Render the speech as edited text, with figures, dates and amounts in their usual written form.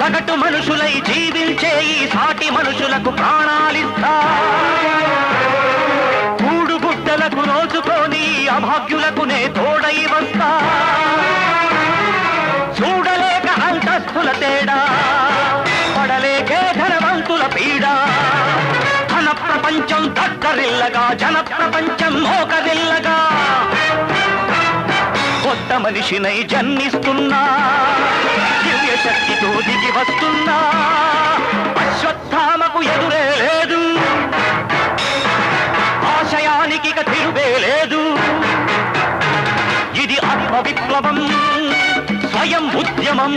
సగటు మనుషులై జీవించే ఈ సాటి మనుషులకు ప్రాణాలిస్తా, కూడుగుడ్డలకు నోచుకొని అభాగ్యులకు నే తోడై వస్తా, చూడలేక అంతస్తుల తేడా, పడలేకే ధనవంతుల పీడ, ధన ప్రపంచం దగ్గరిల్లగా జన ప్రపంచం మోకరిల్లగా, కొత్త మనిషినై జన్మిస్తున్నా, దివ్య శక్తితో దిగి వస్తున్నా, అశ్వత్థామకు ఎదురే లేదు, ఆశయానికి తిరుగే లేదు, ఇది ఆత్మ విప్లవం స్వయం ఉద్యమం.